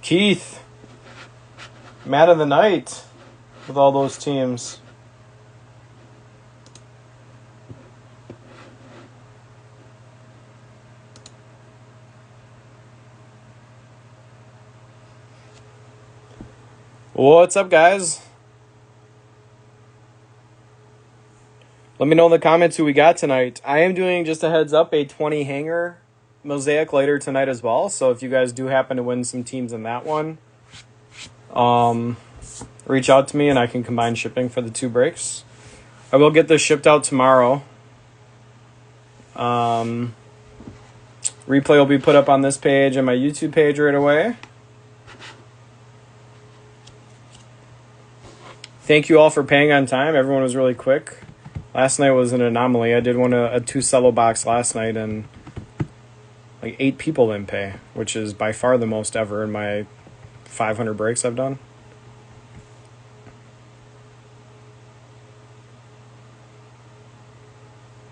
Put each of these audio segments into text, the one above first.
Keith, man of the night with all those teams. What's up, guys? Let me know in the comments who we got tonight. I am doing, just a heads up, a 20 hanger Mosaic later tonight as well. So if you guys do happen to win some teams in that one, reach out to me and I can combine shipping for the 2 breaks. I will get this shipped out tomorrow. Replay will be put up on this page and my YouTube page right away. Thank you all for paying on time. Everyone was really quick. Last night was an anomaly. I did a 2 Cello box last night and like 8 people didn't pay, which is by far the most ever in my 500 breaks I've done.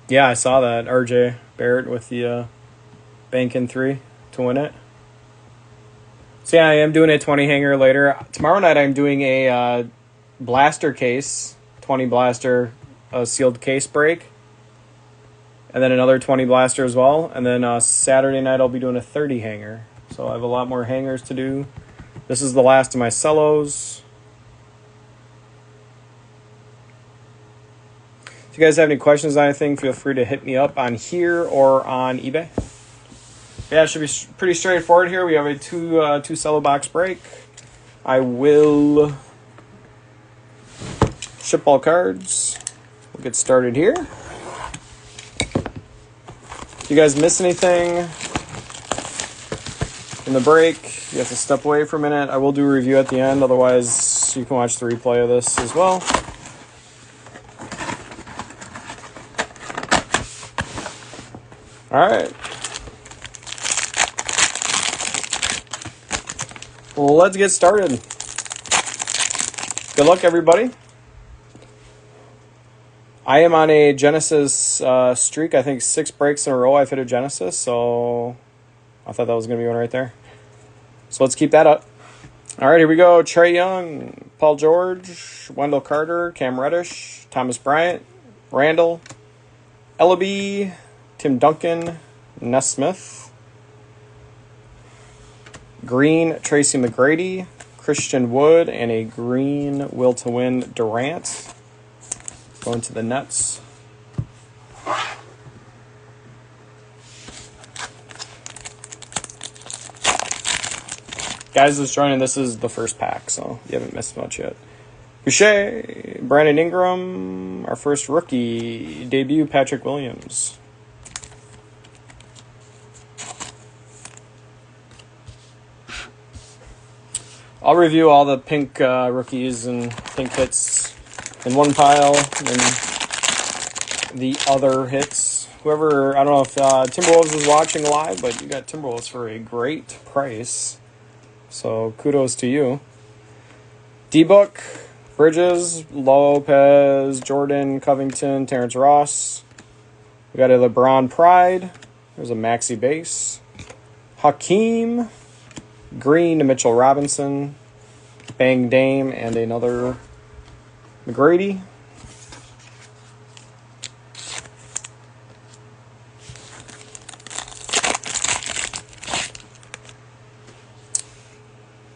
Yeah, I saw that. RJ Barrett with the bank in 3 to win it. So yeah, I am doing a 20 hanger later. Tomorrow night I'm doing a blaster case, 20 blaster sealed case break. And then another 20 blaster as well. And then Saturday night I'll be doing a 30 hanger. So I have a lot more hangers to do. This is the last of my cellos. If you guys have any questions on anything, feel free to hit me up on here or on eBay. Yeah, it should be pretty straightforward here. We have a two cello box break. I will ship all cards. We'll get started here. If you guys miss anything in the break, you have to step away for a minute. I will do a review at the end. Otherwise, you can watch the replay of this as well. All right. Well, let's get started. Good luck, everybody. I am on a Genesis streak. I think 6 breaks in a row I've hit a Genesis, so I thought that was going to be one right there. So let's keep that up. All right, here we go. Trae Young, Paul George, Wendell Carter, Cam Reddish, Thomas Bryant, Randall, Ellaby, Tim Duncan, Ness Smith, green Tracy McGrady, Christian Wood, and a green Will to Win Durant. Going to the Nets. Guys that's joining, this is the first pack, so you haven't missed much yet. Boucher, Brandon Ingram, our first rookie debut, Patrick Williams. I'll review all the pink rookies and pink hits in one pile, and the other hits. Whoever, I don't know if Timberwolves is watching live, but you got Timberwolves for a great price. So kudos to you. D-Book, Bridges, Lopez, Jordan, Covington, Terrence Ross. We got a LeBron Pride. There's a Maxi base. Hakeem. Green to Mitchell Robinson. Bang Dame and another McGrady.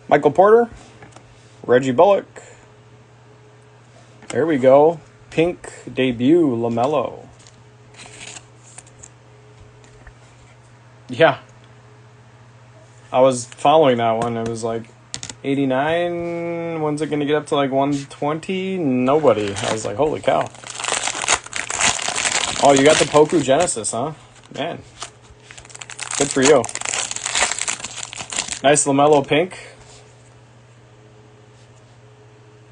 Michael Porter. Reggie Bullock. There we go. Pink debut, LaMelo. Yeah. I was following that one. It was like 89. When's it going to get up to like 120? Nobody. I was like, holy cow. Oh, you got the Poku Genesis, huh? Man. Good for you. Nice LaMelo pink.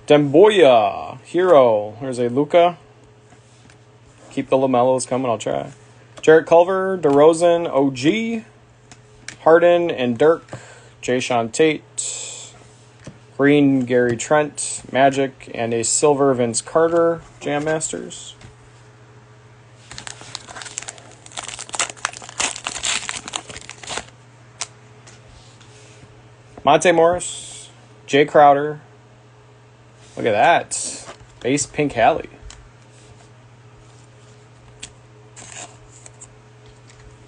Demboya. Hero. There's a Luka. Keep the LaMelos coming. I'll try. Jarrett Culver. DeRozan. OG. Harden and Dirk, Jayshawn Tate, green Gary Trent, Magic, and a silver Vince Carter, Jam Masters. Monte Morris, Jay Crowder. Look at that. Base pink Hallie.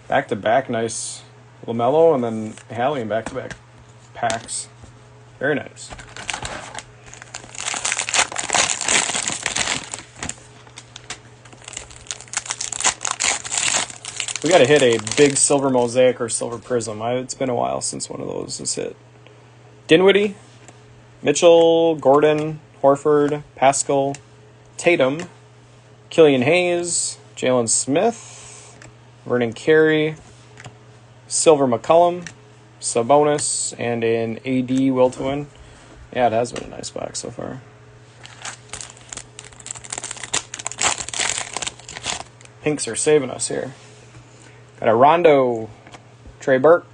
Back-to-back nice LaMelo and then Hallie in back-to-back packs. Very nice. We got to hit a big silver mosaic or silver prism. It's been a while since one of those has hit. Dinwiddie, Mitchell, Gordon, Horford, Pascal, Tatum, Killian Hayes, Jalen Smith, Vernon Carey, Silver McCollum, Sabonis, and an AD will to win. Yeah, it has been a nice box so far. Pinks are saving us here. Got a Rondo, Trey Burke,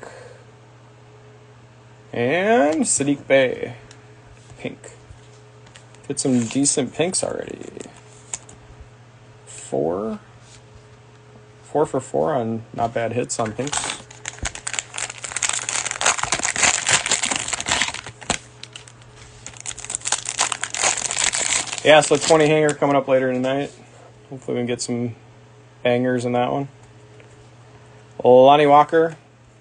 and Sadiq Bey. Pink. Get some decent pinks already. 4 for 4 on not bad hits on pinks. Yeah, so 20 hanger coming up later tonight. Hopefully we can get some bangers in that one. Lonnie Walker,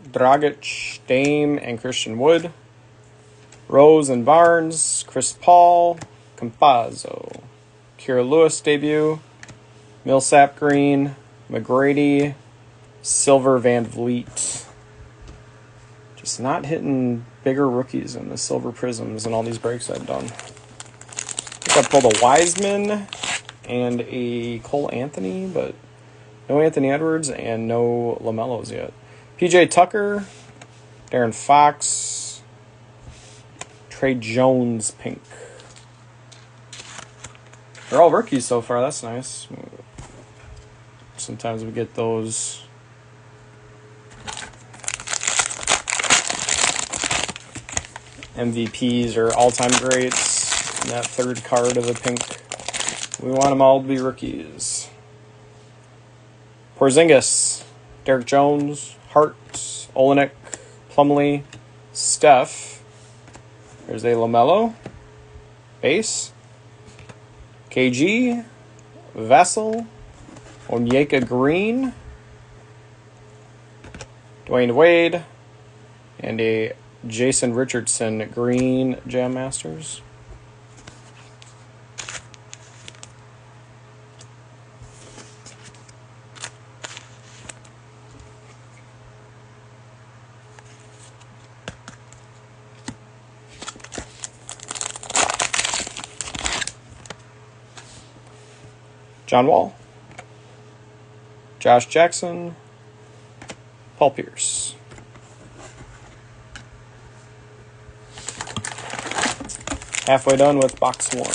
Dragic, Dame, and Christian Wood. Rose and Barnes, Chris Paul, Campazzo. Kira Lewis debut. Millsap Green, McGrady, Silver Van Vliet. Just not hitting bigger rookies in the silver prisms in all these breaks I've done. I think I pulled a Wiseman and a Cole Anthony, but no Anthony Edwards and no LaMelos yet. PJ Tucker, Darren Fox, Trey Jones pink. They're all rookies so far. That's nice. Sometimes we get those MVPs or all-time greats in that third card of the pink. We want them all to be rookies. Porzingis, Derek Jones, Hart, Olenek, Plumlee, Steph. There's a LaMelo. Base. KG, Vassell, Onyeka Green, Dwayne Wade, and a Jason Richardson Green Jam Masters. John Wall, Josh Jackson, Paul Pierce. Halfway done with box 1.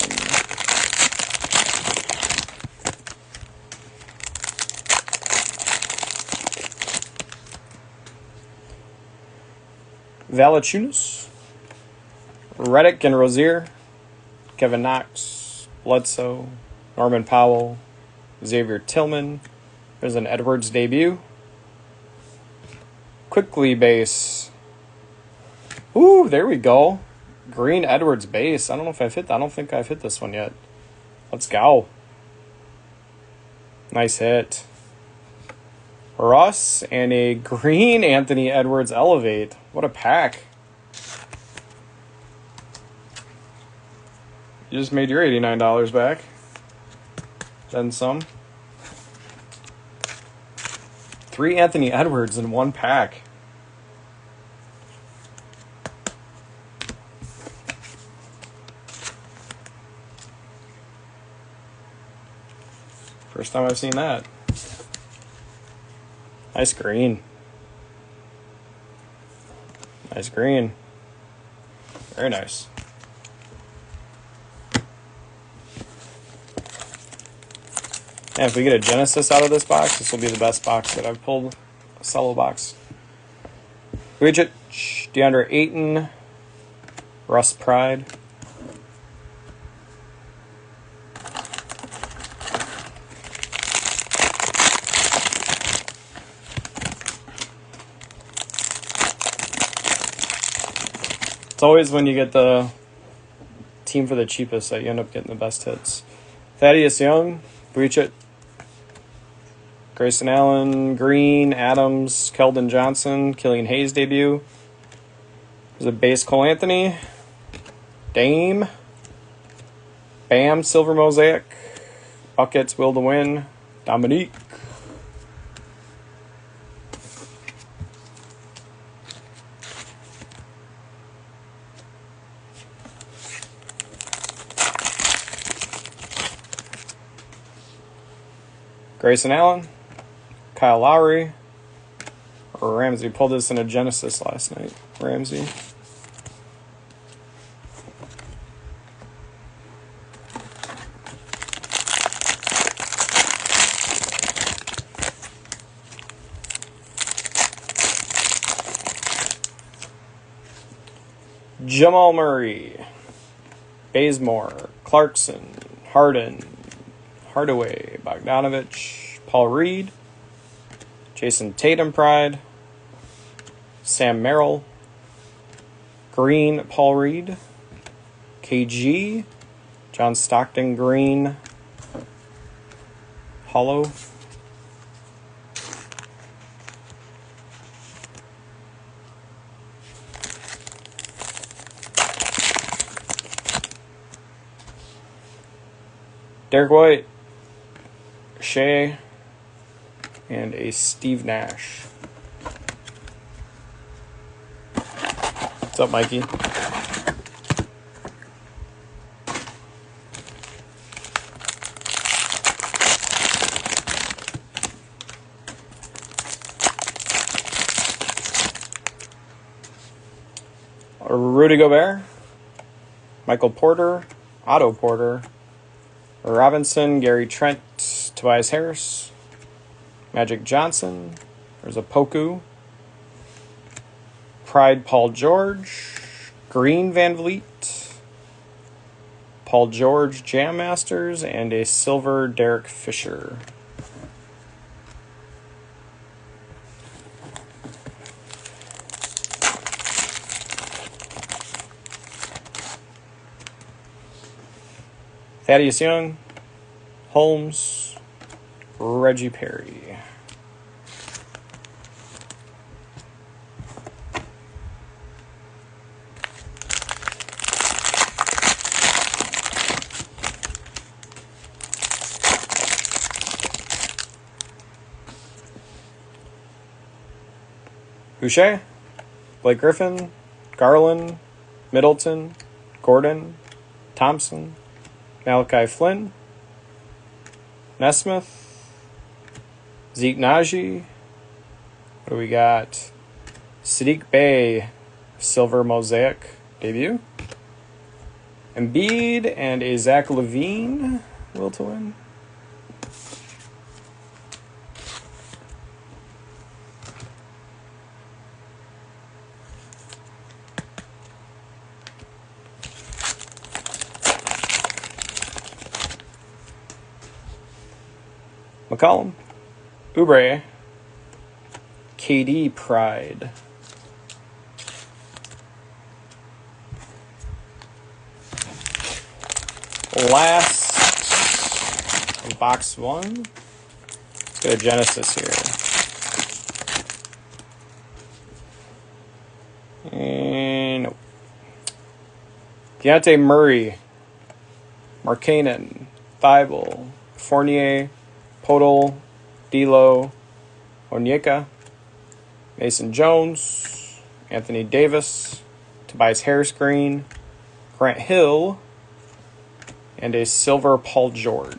Valanciunas, Redick and Rozier, Kevin Knox, Bledsoe, Norman Powell, Xavier Tillman. There's an Edwards debut. Quickly base. Ooh, there we go. Green Edwards base. I don't know if I've hit. I don't think I've hit this one yet. Let's go. Nice hit. Russ and a green Anthony Edwards Elevate. What a pack. You just made your $89 back. Then some. 3 Anthony Edwards in one pack. First time I've seen that. Nice green. Nice green. Very nice. And if we get a Genesis out of this box, this will be the best box that I've pulled. A Cello box. Widget, DeAndre Ayton, Russ Pride. It's always when you get the team for the cheapest that you end up getting the best hits. Thaddeus Young, Breach It, Grayson Allen, Green, Adams, Keldon Johnson, Killian Hayes debut. There's a base Cole Anthony, Dame, Bam, Silver Mosaic, Buckets, Will to Win, Dominique. Grayson Allen, Kyle Lowry, or Ramsey. Pulled this in a Genesis last night. Ramsey. Jamal Murray, Bazemore, Clarkson, Harden, Hardaway, Bogdanovich, Paul Reed, Jason Tatum Pride, Sam Merrill, Green, Paul Reed, KG, John Stockton Green, Hollow, Derek White, Shea, and a Steve Nash. What's up, Mikey? Rudy Gobert, Michael Porter, Otto Porter, Robinson, Gary Trent, Tobias Harris, Magic Johnson, there's a Poku, Pride Paul George, Green Van Vliet, Paul George Jam Masters, and a silver Derek Fisher. Thaddeus Young, Holmes, Reggie Perry. Boucher, Blake Griffin, Garland, Middleton, Gordon, Thompson, Malachi Flynn, Nesmith, Zeke Naji. What do we got? Sadiq Bey, Silver Mosaic debut. Embiid and a Zach LaVine, will to win. McCollum, Oubre, KD Pride. Last of box one. Let's go to Genesis here. And nope. Deontay Murray, Markkanen, Thibault, Fournier, Podol, D'Lo, Onyeka, Mason Jones, Anthony Davis, Tobias Harris Green, Grant Hill, and a silver Paul George.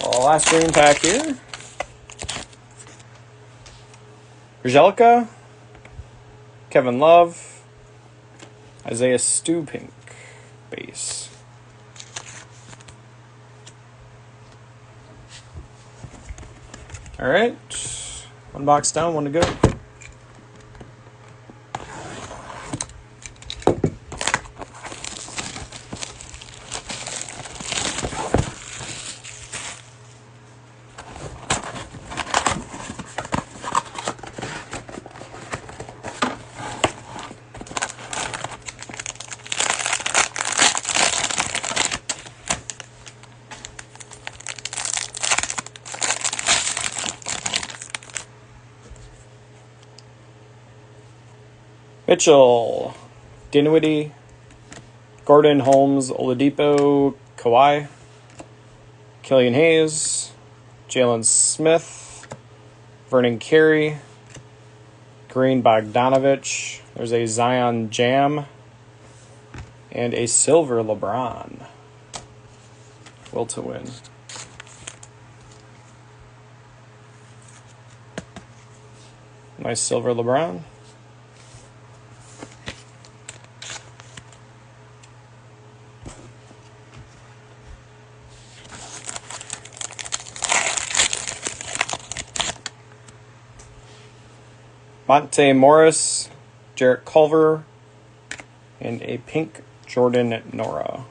Last green pack here. Angelica, Kevin Love, Isaiah Stupink base. All right, one box down, one to go. Mitchell, Dinwiddie, Gordon, Holmes, Oladipo, Kawhi, Killian Hayes, Jalen Smith, Vernon Carey, Green Bogdanovich. There's a Zion Jam, and a silver LeBron. Will to win. Nice silver LeBron. Monte Morris, Jarrett Culver, and a pink Jordan Nora.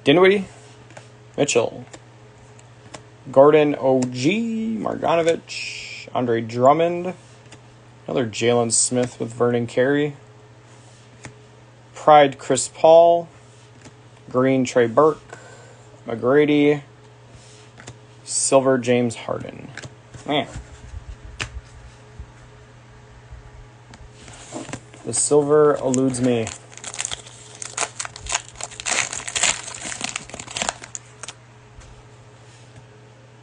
Dinwiddie, Mitchell, Gordon, OG, Marjanovic, Andre Drummond, another Jalen Smith with Vernon Carey, Pride Chris Paul, Green Trey Burke, McGrady, silver James Harden. Man. The silver eludes me.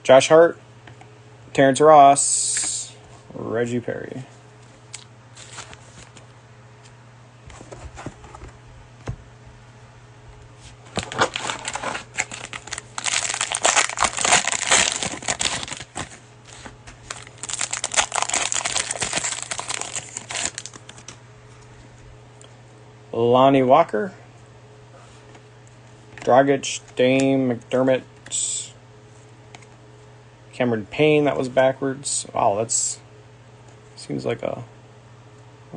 Josh Hart, Terrence Ross, Reggie Perry. Lonnie Walker, Dragic, Dame, McDermott, Cameron Payne, that was backwards. Wow, that's seems like a,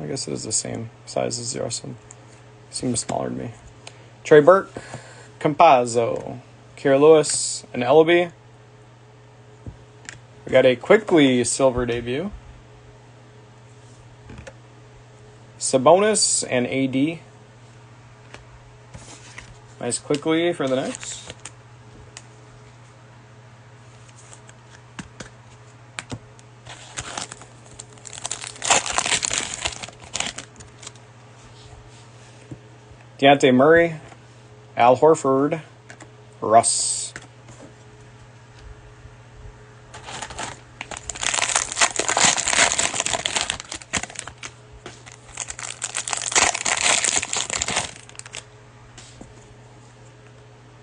I guess it is the same size as the rest of them. Seems smaller to me. Trey Burke, Campazzo, Kira Lewis, and Ellaby. We got a quickly silver debut. Sabonis and AD. Nice quickly for the next. Deontay Murray, Al Horford, Russ.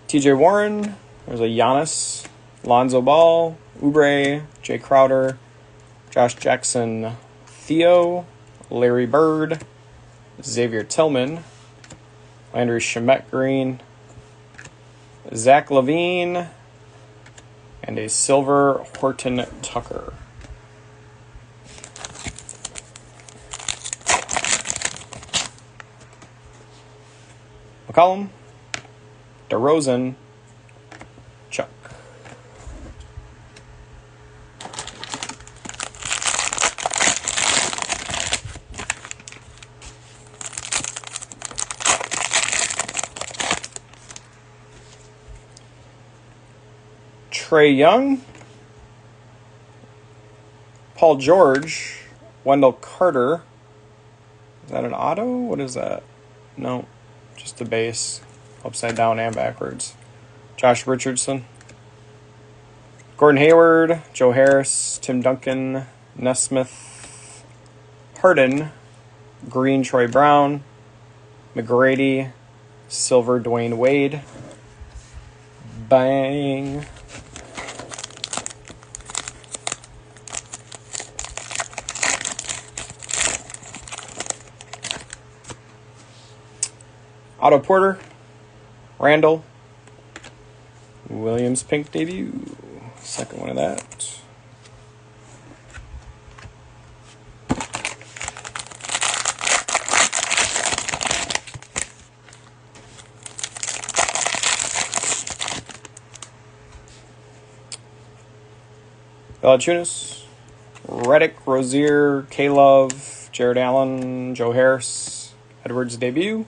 TJ Warren, there's a Giannis, Lonzo Ball, Oubre, Jay Crowder, Josh Jackson, Theo, Larry Bird, Xavier Tillman, Landry Shamet Green, Zach LaVine, and a silver Horton Tucker. McCollum, DeRozan, Chuck. Trae Young, Paul George, Wendell Carter. Is that an auto? What is that? No, just a base. Upside down and backwards. Josh Richardson, Gordon Hayward, Joe Harris, Tim Duncan, Nesmith, Harden, Green Troy Brown, McGrady, silver Dwayne Wade. Bang. Otto Porter, Randall, Williams pink debut. Second one of that. Valanciunas, Redick, Rozier, K-Love, Jared Allen, Joe Harris, Edwards debut.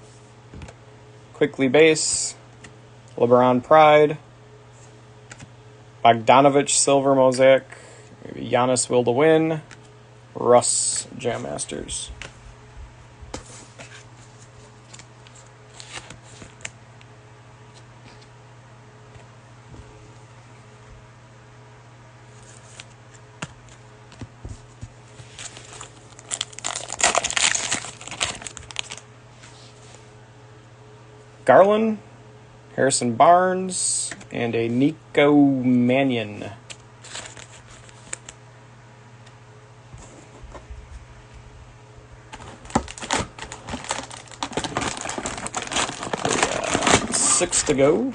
Quickly base, LeBron Pride, Bogdanovich Silver Mosaic, maybe Giannis Will to Win, Russ Jam Masters. Garland, Harrison Barnes, and a Nico Mannion. Six to go.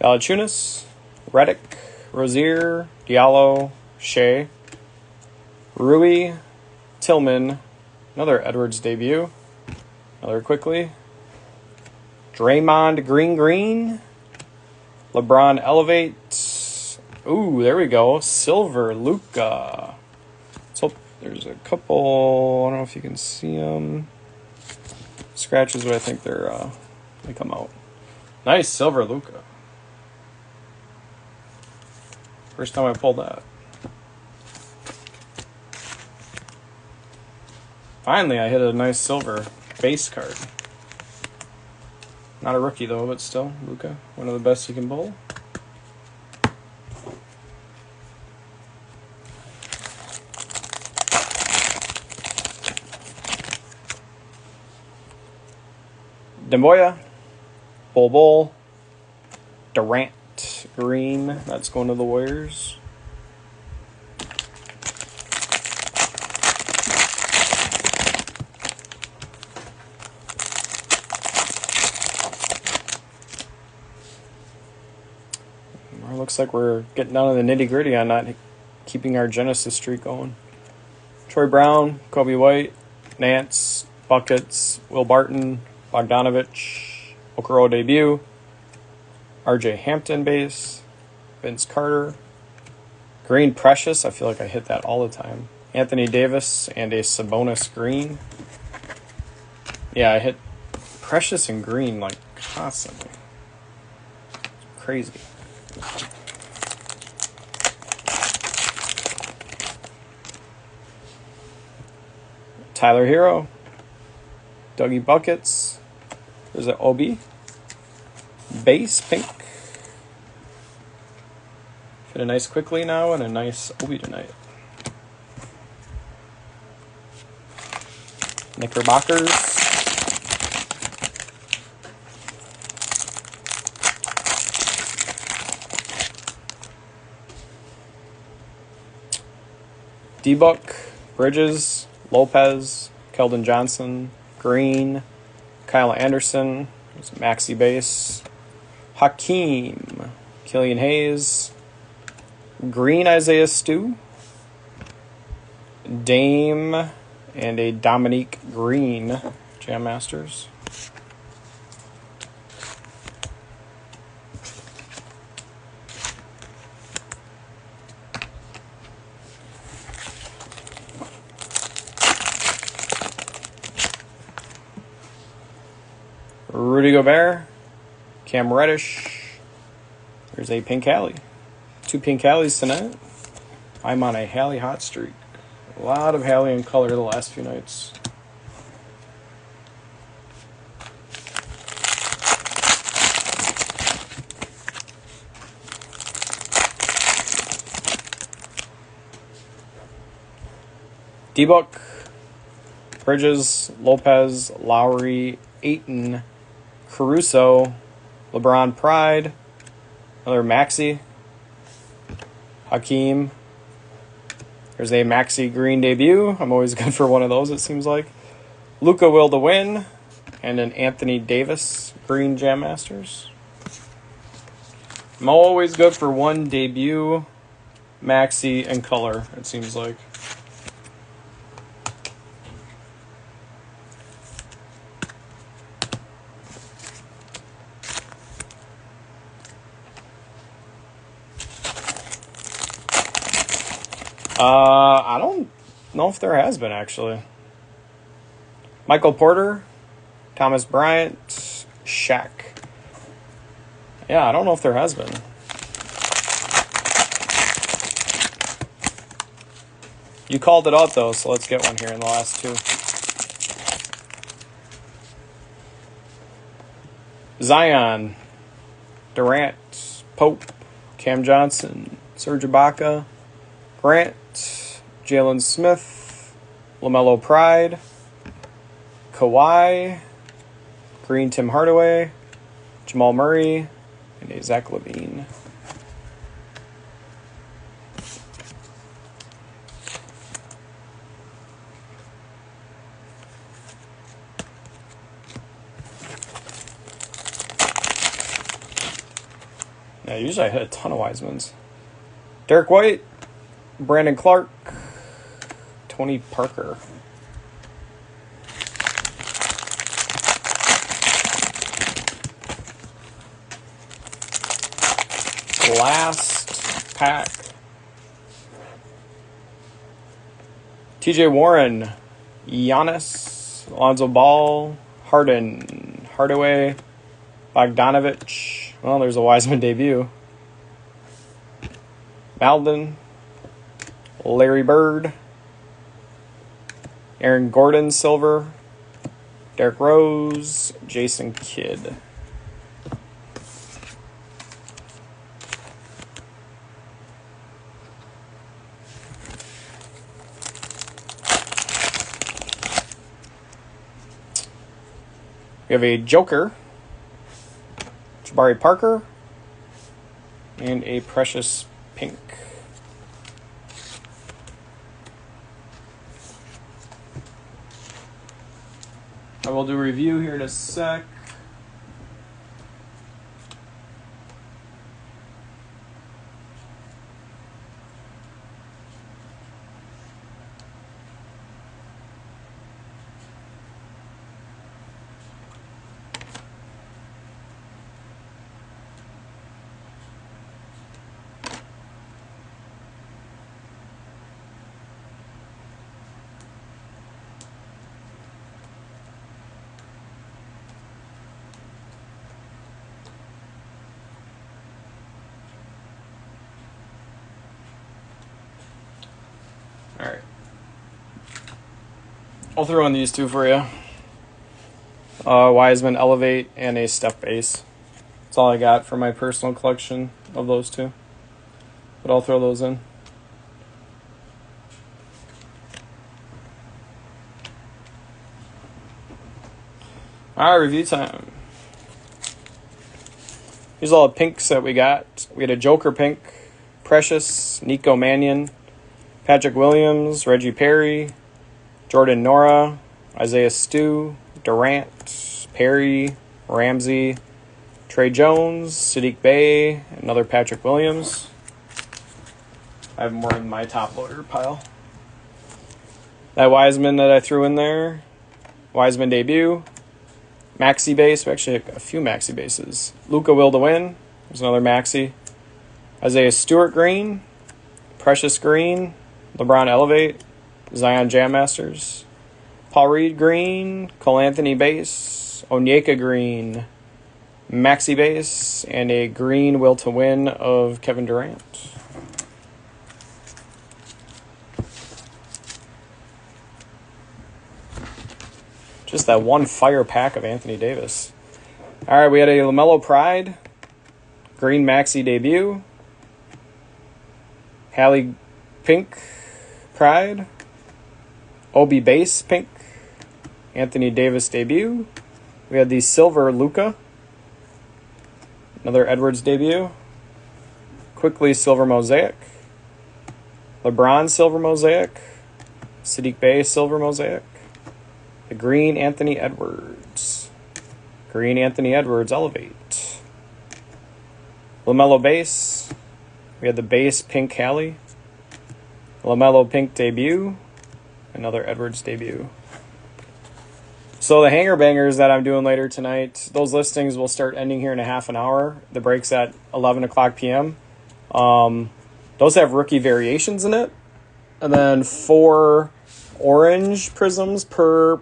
Valanciunas, Redick, Rozier, Diallo, Shea, Rui, Tillman, another Edwards debut, another quickly, Draymond Green, LeBron Elevate, ooh, there we go, Silver Luka. Let's hope there's a couple, I don't know if you can see them, scratches, but I think they come out. Nice Silver Luka. First time I pulled that. Finally, I hit a nice silver base card. Not a rookie, though, but still, Luka. One of the best you can pull. Demboya, Bol, Durant. Green, that's going to the Warriors. It looks like we're getting down to the nitty-gritty on not keeping our Genesis streak going. Troy Brown, Kobe White, Nance, Buckets, Will Barton, Bogdanovich, Okoro debut, RJ Hampton base, Vince Carter, Green Precious, I feel like I hit that all the time, Anthony Davis, and a Sabonis Green. Yeah, I hit Precious and Green like constantly. It's crazy. Tyler Hero, Dougie Buckets, there's an OB, base pink. Fit a nice quickly now and a nice Obi tonight. Knickerbockers. D-Book, Bridges, Lopez, Keldon Johnson, Green, Kyle Anderson, there's a Maxi base, Hakeem, Killian Hayes, Green Isaiah Stew, Dame, and a Dominique Green Jam Masters. Rudy Gobert, Cam Reddish, there's a Pink Alley. 2 Pink Alleys tonight. I'm on a Hallie hot streak. A lot of Hallie in color the last few nights. D-Book, Bridges, Lopez, Lowry, Ayton, Caruso, LeBron Pride, another Maxi, Hakeem. There's a Maxi Green debut. I'm always good for one of those, it seems like. Luka Will to Win, and an Anthony Davis Green Jam Masters. I'm always good for one debut, maxi, and color, it seems like. I don't know if there has been, actually. Michael Porter, Thomas Bryant, Shaq. Yeah, I don't know if there has been. You called it out, though, so let's get one here in the last two. Zion, Durant, Pope, Cam Johnson, Serge Ibaka, Grant, Jalen Smith, LaMelo Pride, Kawhi, Green Tim Hardaway, Jamal Murray, and a Zach LaVine. Yeah, usually I hit a ton of Wisemans. Derek White, Brandon Clark, Tony Parker. Last pack. TJ Warren, Giannis, Alonzo Ball, Harden, Hardaway, Bogdanovich. Well, there's a Wiseman debut. Malden, Larry Bird, Aaron Gordon, silver, Derrick Rose, Jason Kidd. We have a Joker, Jabari Parker, and a Precious Pink. I will do a review here in a sec. All right. I'll throw in these two for you. Wiseman Elevate and a Steph base. That's all I got for my personal collection of those two. But I'll throw those in. All right, review time. Here's all the pinks that we got. We had a Joker pink, Precious, Nico Mannion, Patrick Williams, Reggie Perry, Jordan Nora, Isaiah Stew, Durant, Perry, Ramsey, Trey Jones, Sadiq Bey, another Patrick Williams. I have more in my top loader pile. That Wiseman that I threw in there, Wiseman debut, Maxi base, we actually have a few Maxi bases. Luka Will to Win, there's another Maxi. Isaiah Stewart Green, Precious Green, LeBron Elevate, Zion Jam Masters, Paul Reed Green, Cole Anthony base, Onyeka Green, Maxi base, and a green Will to Win of Kevin Durant. Just that one fire pack of Anthony Davis. All right, we had a LaMelo Pride, green Maxi debut, Hallie Pink Pride, Obi Base Pink, Anthony Davis debut. We had the silver Luka, another Edwards debut, Quickly silver Mosaic, LeBron silver Mosaic, Sadiq Bey silver Mosaic, the green Anthony Edwards, green Anthony Edwards Elevate, LaMelo base. We had the base pink Hallie. LaMelo pink debut. Another Edwards debut. So the hanger bangers that I'm doing later tonight, those listings will start ending here in a half an hour. The break's at 11 o'clock p.m. Those have rookie variations in it. And then 4 orange prisms per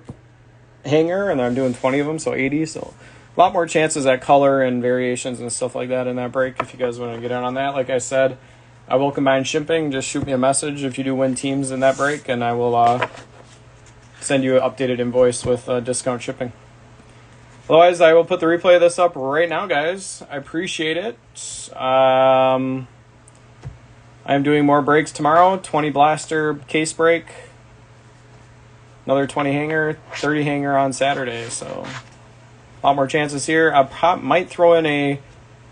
hanger. And I'm doing 20 of them, so 80. So a lot more chances at color and variations and stuff like that in that break if you guys want to get in on that. Like I said, I will combine shipping. Just shoot me a message if you do win teams in that break, and I will send you an updated invoice with discount shipping. Otherwise, I will put the replay of this up right now, guys. I appreciate it. I'm doing more breaks tomorrow. 20 blaster case break. Another 20 hanger, 30 hanger on Saturday. So a lot more chances here. I might throw in a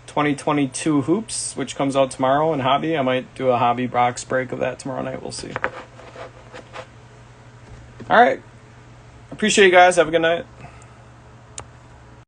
2022 hoops, which comes out tomorrow in hobby. I might do a hobby box break of that tomorrow night. We'll see. All right. Appreciate you guys. Have a good night.